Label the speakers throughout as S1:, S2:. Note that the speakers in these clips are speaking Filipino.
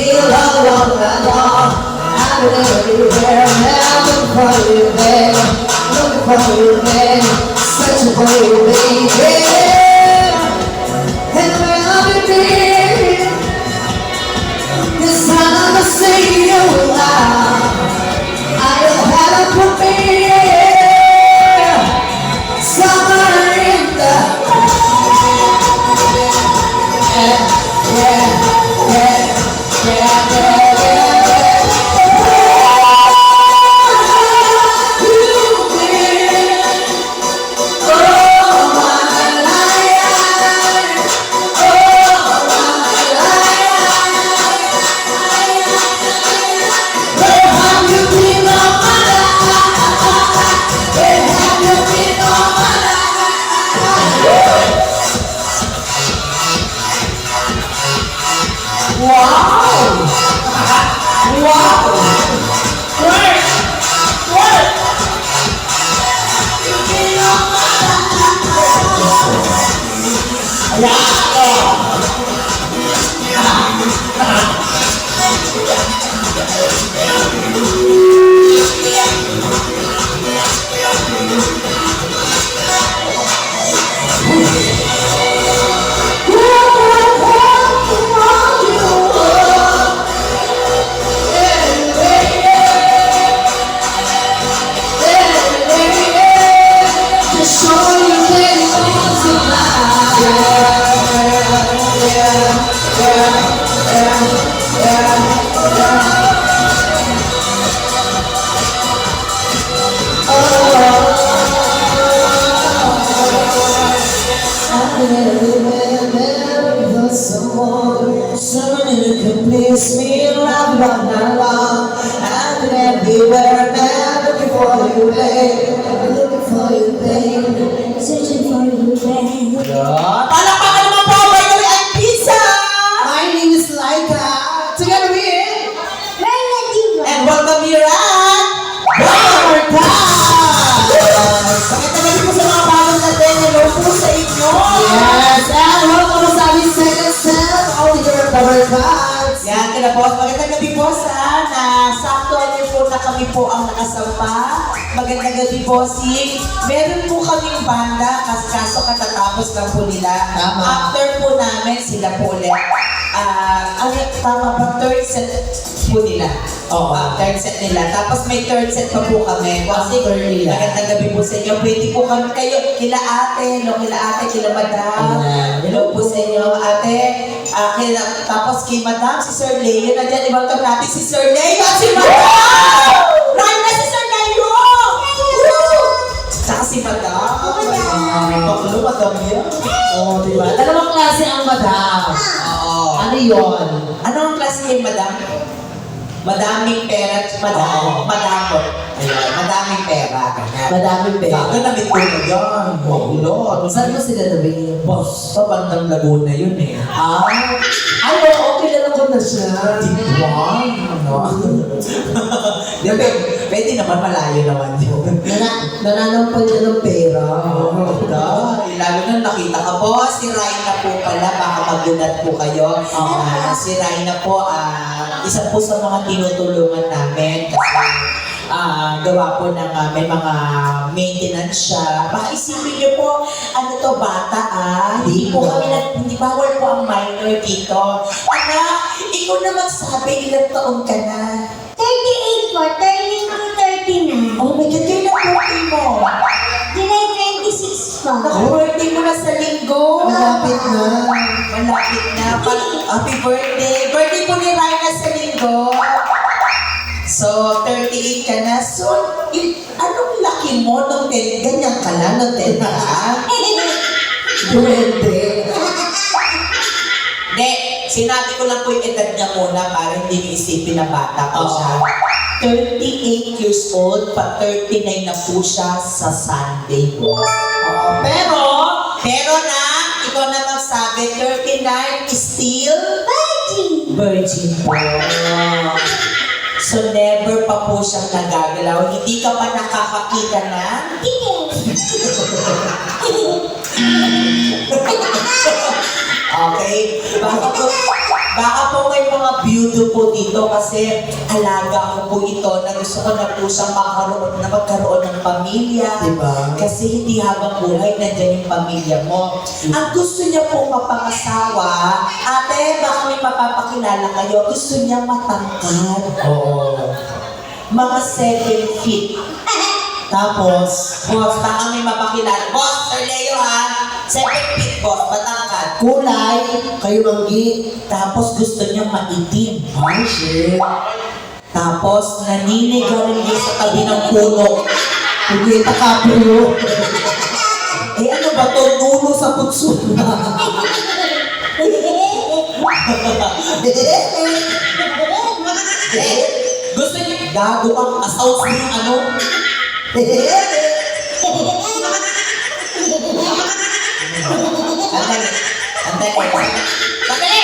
S1: feel all alone. I've been everywhere, now looking for you there, looking for you there, searching for you, baby. And where have you been? This time I see you alive. I have had a premiere somewhere in the someone who can please me and love right now. I've been everywhere now, looking for you, babe. Looking for you, babe. Searching for you, babe. Palakpakan naman po, Bakery and Pizza! My name is Laika. Together with and welcome here at Power Time! Pakita po sa mga bagong natin. Hello po sa inyo! Yes! And welcome sa aming second set. Power Cards. Yan, kaya po. Magandang gabi po sana. Sakto niyo po na kami po ang nakasama. Magandang gabi po meron po kaming banda kaso katatapos lang po nila. Tama. After po namin sila po ulit. Tama ba? Third set po nila. Oo. Third set nila. Tapos may third set pa po kami. Kasi magandang gabi po sa inyo. Pwede po kami kayo, kila ate, kila madam. Hello po sa inyo, ate. Tapos kay madam, si Sir Leo. Nandiyan, i-welcome natin si Sir Leo at si madam! Right na si Sir Leo! Tsaka si madam. Baklo, madam yan. Oo, diba? Dalawang klase ang madam. Oo. Ano yun? Ano ang klase yung madam? Madaming pera, madaming pera. Madaming pera.
S2: Ganamit ko na yan. Wala.
S1: Saan mo sila nabingin?
S2: Boss, sa bandang Laguna yun eh.
S1: Ano, okay lang ako na siya.
S2: Pwede naman, malayo naman yun.
S1: Nananampal niya ng pera.
S2: Lalo na nakita ka po, si Raina po pala, baka magulat po kayo. Si Raina po, isa po sa mga tinutulungan namin kasi gawa po ng may mga maintenance siya. Baka isipin niyo po, ano to, bata hindi po kami hindi bawal po ang minor dito. Anak, ikaw naman sabi, ilang taon ka na?
S3: 38 po, turning to 30 na.
S2: Oh my God, kailan birthday mo?
S3: July 26 po.
S2: Naku, birthday mo na sa linggo.
S1: Malapit na.
S2: Happy birthday. Birthday po ni Raina sa linggo. So, 38 ka na. So, anong laki mo nung ganyan ka lang nung 10 ka?
S1: Duwende.
S2: Hindi, sinabi ko lang po yung edad niya muna para hindi niyo isipin na bata po siya. 38 years old, pa 39 na po siya sa Sunday po. Pero na, ikaw na magsabi, 39 is still virgin po. So never pa po siyang nagagalaw. Hindi ka pa nakakakita na? Okay? Baka po may mga beauty po dito kasi alaga ko po ito na gusto ko na po siyang magkaroon ng pamilya.
S1: Diba?
S2: Kasi hindi habang buhay nandyan yung pamilya mo. Ang gusto niya po mapangasawa, ate, baka may mapapakilala kayo, gusto niya matangkad.
S1: Oo.
S2: Mga 7 feet.
S1: Tapos,
S2: Boss, baka may mapakilala. Boss, Sir Leo ha, 7 feet boss, matangkad.
S1: kulay, kayo manggi.
S2: Tapos gusto niya maitim.
S1: Ay, shit.
S2: Tapos naninigarilyo sa tabi ng puno.
S1: Pagkita ka po.
S2: Eh ano ba to? Nuno sa putso. Gusto niya, gago kang assault mo yung ano? Andali. Andali.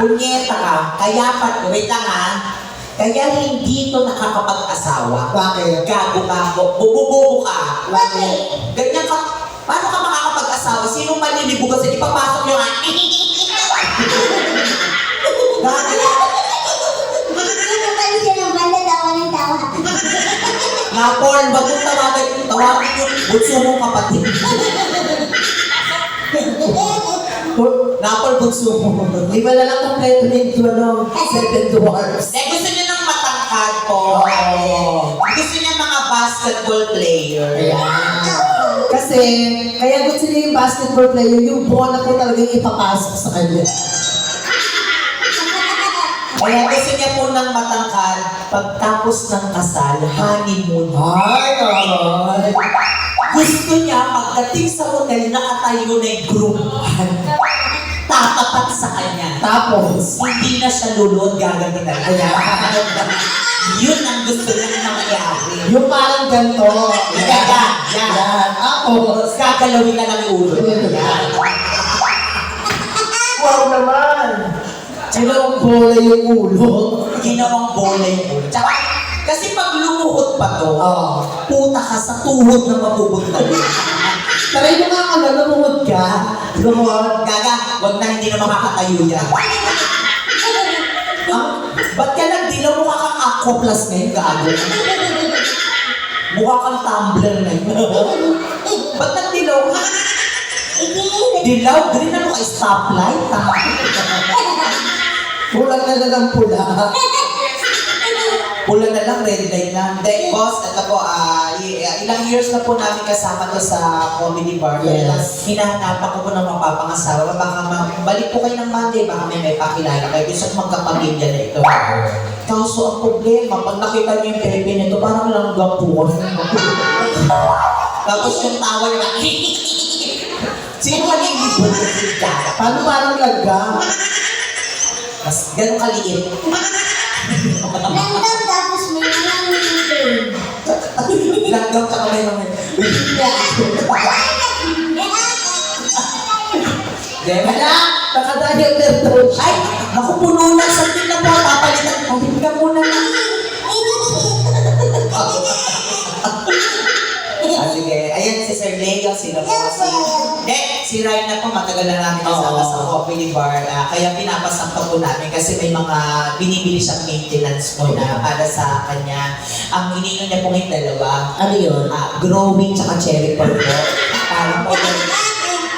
S2: Punyeta ka, kaya wait lang ha, kaya hindi to nakakapag-asawa.
S1: Bakit?
S2: Gago ka, bubububo ka.
S1: Bakit?
S2: Ganyan ka, paano ka makakapag-asawa? Sinong malilibo kasi ipapasok nyo nga? Gago.
S3: Ano siya ng banda, tawa ng tawa.
S2: Nga, Paul, wag mong tawagin yung bunso mong kapatid. Nga, Paul, bunso mo.
S1: Di ba na lang kompleto nito, ano? 7 dwarfs.
S2: Eh, gusto niya ng matangkad po. Gusto niya mga basketball player.
S1: Ayan. Kasi, kaya gusto niya yung basketball player, yung bola ko talagang ipapasok sa kanya.
S2: Kaya gusto niya po ng matangkad pagtapos ng kasal, honeymoon.
S1: Ay, ay.
S2: Gusto niya pagdating sa hotel, nakatayo na yung groompan. Tatapat sa kanya.
S1: Tapos,
S2: Hindi na siya lulod, gagawin na.
S1: ayan.
S2: Yun ang gusto niya mangyari.
S1: Yung parang ganito.
S2: Yan.
S1: Yan. Tapos,
S2: Gagalawin na ng ulo. Yan.
S1: wow naman. Ginawang bola yung ulo.
S2: Ginawang bola yung ulo. Tsaka, kasi pag lumuhod pa to,
S1: Oo.
S2: puta ka sa tuhod na mapupunta din.
S1: Taray mo nga ano, namuhod ka. Lumod.
S2: Gaga, wag na, hindi na makakatayo yan. Ba't ka nagdilaw? Mukha kang aquaplas ngayon, gago. Mukha kang tumbler ngayon. Ba't nagdilaw ka? Dilaw? Green ano ka? Stoplight?
S1: Kulang na lang pula.
S2: Pula na lang, red light na. Hindi, boss, ito po, ilang years na po namin kasama to sa comedy bar.
S1: Yes.
S2: Hinahanapan ko po ng mapapangasawa. Baka balik po kayo ng Monday, baka may pakilala kayo. Gusto ko magkapamilya na ito. Kaso ang problema, pag nakita niyo yung pepe nito, parang lang gapuan. Tapos yung tawa niya, sino malilibo?
S1: Paano parang lagga?
S2: Mas ganun kaliit.
S3: Langgam tapos may nanganginig.
S2: Langgam ka kamay naman. Dema na!
S1: Nakadahil na ito.
S2: Ay! Naku, puno na! Sandin na po! Papalitan! Pagin ka muna na! Sige. Ayan si Sir Leo, sino po si... Si Ryan na po, matagal na namin kasama sa coffee bar. Kaya pinapasampa po namin kasi may mga binibili siyang maintenance po na para sa kanya. Ang ininom niya po ngayon dalawa.
S1: Ano yun?
S2: Growing tsaka cherry pop po. Para po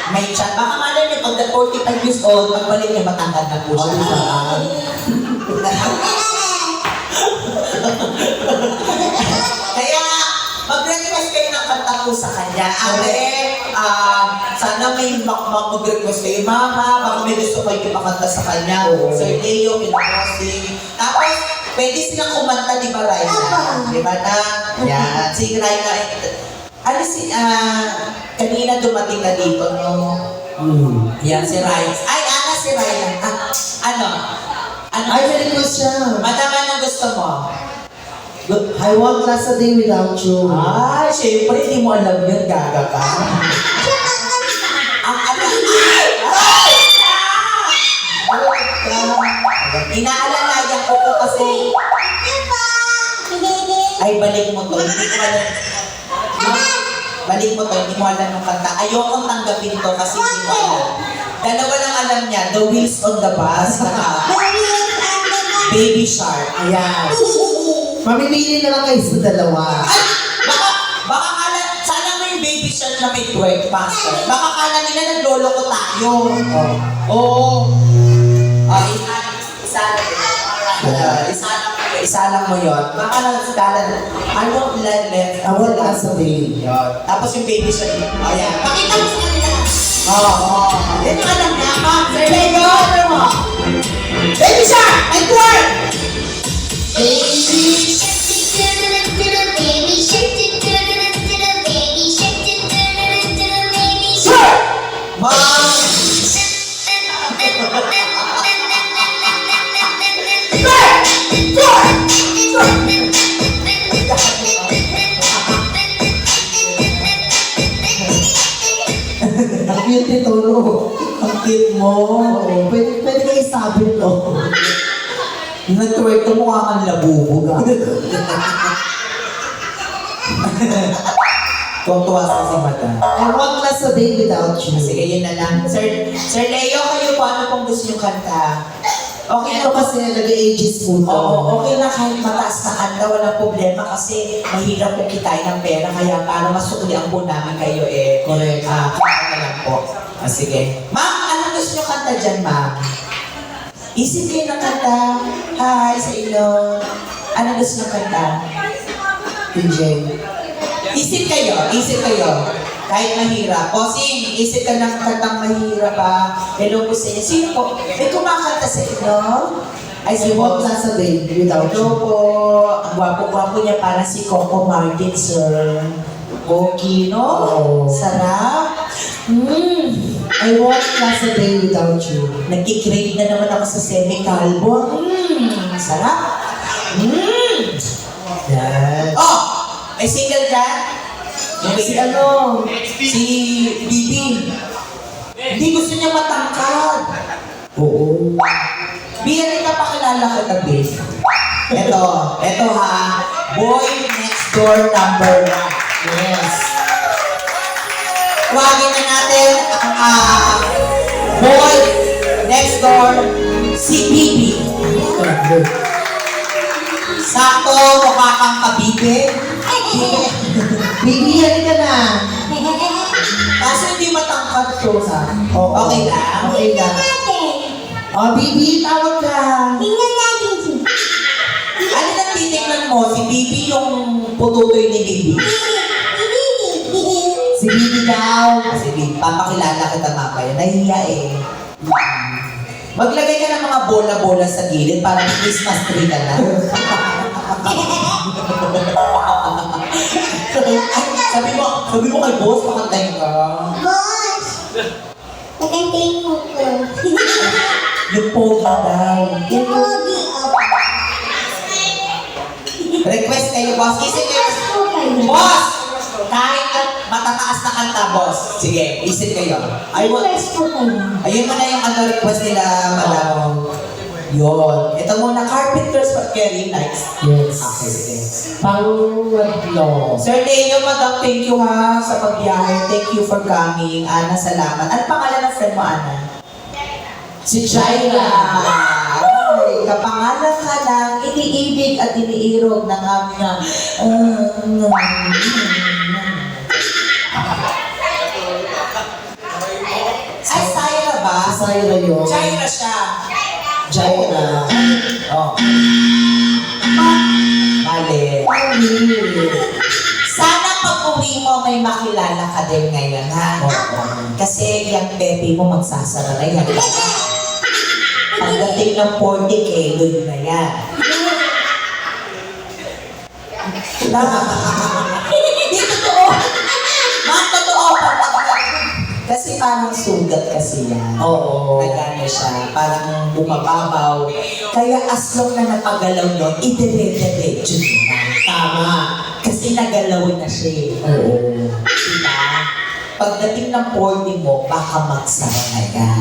S2: may chat. Baka malay niyo, pag 45 years old, pagbalik niya matangkad na po siya. Kaya, mag-request kayo ng kanta po sa kanya. Ate, sana may mag-request kayo. Mama, baka may gusto kayo ipakanta sa kanya. Sir Leo, pinakosing. Tapos, pwede silang kumanta, di ba, Raina? Di ba na? Yan. Si Raina, ano si, kanina dumating na dito, no? Yan, si Raina. Ay, si Raina. Ano?
S1: Ay, may request siya.
S2: Madam, anong gusto mo?
S1: I want last a day without you.
S2: Ay, syempre, hindi mo alam yun, gaga ka. Ang ano, inaalalayan ko po kasi, ay, balik mo to, hindi ko alam. Balik mo to, hindi mo alam ng kanta. Ayokong tanggapin to kasi hindi mo alam. Dalawa lang alam niya, The Wheels on the Bus, saka Baby Shark.
S1: Ayan. Mamimili na lang kayo sa dalawa.
S2: Ay! Baka kala, sana mo yung Baby Shark na may twerk pastor. Baka kala nila naglolo ko tayo. Oo. Isa lang mo yun. Baka lang kala, ano left?
S1: Awal ka sa day.
S2: Tapos yung Baby Shark. Ayan. Pakita mo sa kanila. Oo. Yan yung alam niya. Sir Leo, ano mo? Baby Shark! May twerk!
S3: Baby shark, baby shark, baby shark, baby shark.
S2: Mom!
S1: Ang cute ni Tolo.
S2: Ang cute mo.
S1: Oo, pwede kayo isabi to.
S2: Nag-twerk ka mukha kang labubog ah. Tuwang-tuwa sa si Madam.
S1: I want class a day without you.
S2: Sige, yun na lang. Sir Leo, kayo po, ano pong gusto nyo kanta? Okay
S1: Ito
S2: na
S1: kasi nag-ages po to.
S2: Oo, okay na kahit mataas na kanta, walang problema kasi mahirap po kitain ng pera kaya para masuklian po namin kayo
S1: Correct.
S2: kanta na lang po. Sige. Ma'am, anong gusto nyo kanta dyan, ma'am? Isip kayo ng kanta. Hi sa inyo. Anong gusto nyo kanta?
S1: PJ.
S2: Isip kayo. Kahit mahirap. O, sing, isip ka ng kantang mahirap pa. Hello po sa inyo. Sino po? May kumakanta sa inyo? Ay, si
S1: I want class a day without
S2: Hello
S1: you.
S2: po. Ang gwapo-gwapo niya para si Coco Martin, sir. Okay, no?
S1: Oo.
S2: Sarap.
S1: I want class a day without you.
S2: Nagkikrave na naman ako sa semi-calbo. Sarap.
S1: Yan.
S2: Oh! May single dyan?
S1: Si ano?
S2: Si Bibi. Hindi gusto niya matangkad.
S1: Oo.
S2: Biyan ka pakilala ka tabi. Eto ha. Boy Next Door number 1.
S1: Yes.
S2: Tawagin na natin ang Boy Next Door, si Bibi. Sakto, mukha kang kabibe.
S1: Baby, halika na.
S2: Kaso hindi matangkad to sa.
S1: Oo.
S2: Okay lang?
S1: Okay lang. Oh, Bibi, tawag ka.
S2: Ano nang titignan mo? Si Bibi yung pututoy ni Bibi?
S1: Si Bibi daw.
S2: Sige, papakilala kita mamaya. Nahiya eh. Maglagay ka ng mga bola-bola sa gilid para Christmas tree ka na. Ay, sabi mo kay boss, pakantayin ka. Yung pogi daw. Request kayo, boss. Isip kayo. Boss! Kahit matataas na kanta, boss. Sige, isip kayo. Ayun mo na yung ano request nila, madam. Yun. Ito muna, carpet girls but very nice.
S1: Yes.
S2: Okay, sige.
S1: Pang-wadlo.
S2: Sir Leo, madam, thank you ha sa pagbiyahe. Thank you for coming. Ana, salamat. Ano pangalan ng friend mo, Ana?
S1: Si Jaira.
S2: Ay, kapangalan ka lang, iniibig at iniirog ng aming Ay, Syra ba?
S1: Sayra yun.
S2: Jaira siya.
S1: Jaira.
S2: Oh. Mali. Sana pag uwi mo may makilala ka din ngayon, ha? Kasi yung pepe mo magsasara na yan. Pagdating ng 40K, doon na yan. Hindi totoo. Mga totoo. Kasi parang sugat kasi yan.
S1: Oo.
S2: Nagano siya, parang bumababaw. Kaya as long na napagalaw nyo, idire-diretso nyo na.
S1: Tama.
S2: Kasi nagalaw na siya eh.
S1: Oo.
S2: Diba? Pagdating ng 40 mo, baka magsara na yan.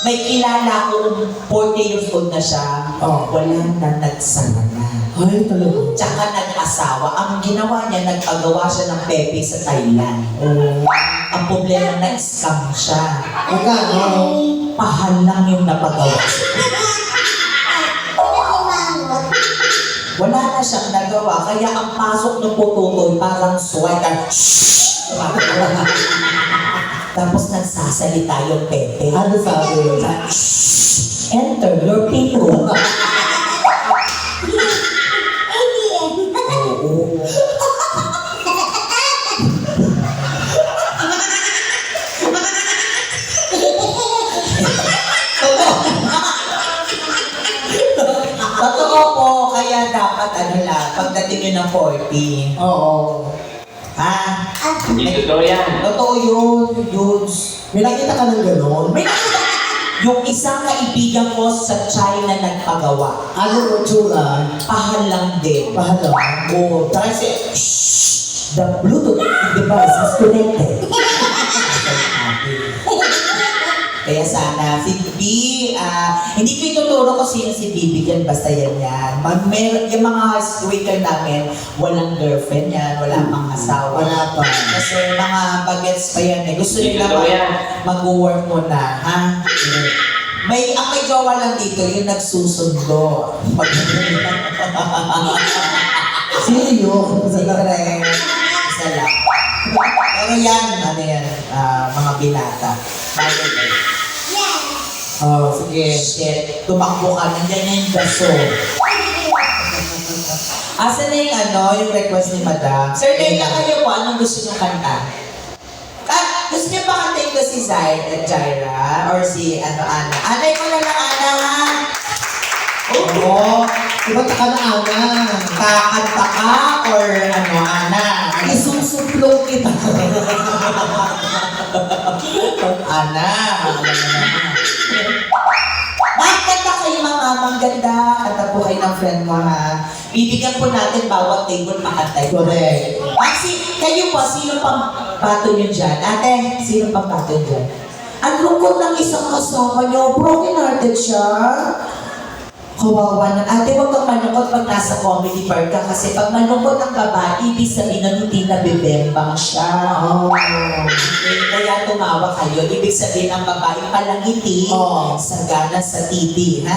S2: May kilala ko, 40 years old na siya.
S1: Oh.
S2: Wala na nagsama na.
S1: Ay, talaga.
S2: Tsaka nag-asawa. Ang ginawa niya, nagpagawa siya ng pepe sa Thailand.
S1: Oh.
S2: Ang problema, na-scam siya.
S1: Magkano?
S2: Pahal lang yung napagawa. Wala na siyang nagawa, kaya ang pasok ng pututoy parang swipe at tapos nagsasalita yung pepe.
S1: Ano sabi?
S2: Enter your people. Oo. Totoo po, kaya dapat ano lang, pagdating nyo ng 40.
S1: Oo.
S2: Ha?
S4: Hindi totoo yan.
S2: Totoo yun, dudes.
S1: May nakita ka ng gano'n?
S2: May nakita, yung isang kaibigan ko sa China nagpagawa.
S1: Ano mo tsura?
S2: Pahal lang din.
S1: Pahala.
S2: Oo, kasi, the Bluetooth device is connected. Kaya sana, si Bibi, hindi ko ituturo ko sino si Bibi yan, basta yan yan. Yung mga waiter namin, walang girlfriend yan, wala pang asawa.
S1: Wala pa.
S2: Kasi mga bagets pa yan eh. Gusto
S4: Hindi
S2: nila
S4: totoo yan.
S2: mag-work muna, ha? Ang may jowa lang dito, yung nagsusundo.
S1: Sino yun?
S2: Secret. Isa lang. Pero yan, ano yan, mga binata. Oh, sige, shit. Tumakbo ka, nandiyan na yung gaso. Asa na yung request ni Madam? Sir, kaya kayo po, anong gusto niyong kanta? Gusto niyo ba kantayin ko si Jaira? Or si, Ana? Anay ko na lang, Ana, ha? Oo.
S1: Diba ka na, Ana?
S2: Kakanta ka or Ana?
S1: Isusuplong kita.
S2: Ana. Kanta kayo mga mangganda. Kanta po kayo ng friend mo ha. Bibigyan po natin bawat table makantay.
S1: Correct.
S2: Kayo po, sino pang pato nyo dyan? Ate, sino pang pato dyan? Ang lungkot ng isang kasama nyo. Broken hearted siya. Kawawa na. Ate, huwag kang malungkot pag nasa comedy bar ka kasi pag malungkot ang babae, ibig sabihin na hindi nabibembang siya.
S1: Oh.
S2: Okay, kaya tumawa kayo. Ibig sabihin ang babae palangiti
S1: Oh.
S2: sagana sa TV, ha?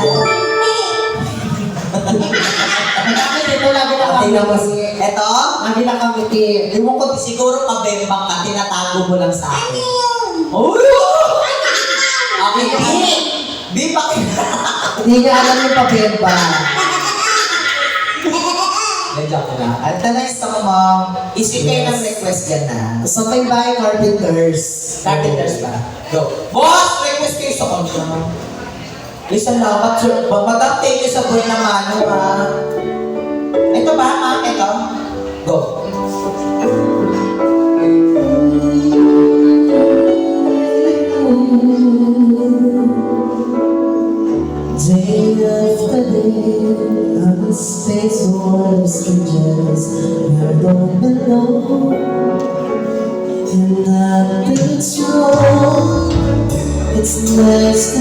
S1: Bakit ito lagi na
S2: Ate
S1: kami?
S2: naman, eto,
S1: Lagi na kami.
S2: ewan ko, siguro pabembang ka, tinatago mo lang sa akin. Uy! Okay, di bakit?
S1: Hindi niya alam yung pabemba.
S2: Medyo ko lang. At tanay sa mo, isip kayo ng request yan na.
S1: Sa may bahay, carpenters.
S2: Carpenters ba? Go. Boss, request kayo sa kontra. Salamat, sir. Madam, thank you sa buhay na mano, ha. Ito ba, ma'am? Ito? Go.
S1: Day after day, I'm a space full of strangers I don't belong. And I've been strong. It's nice to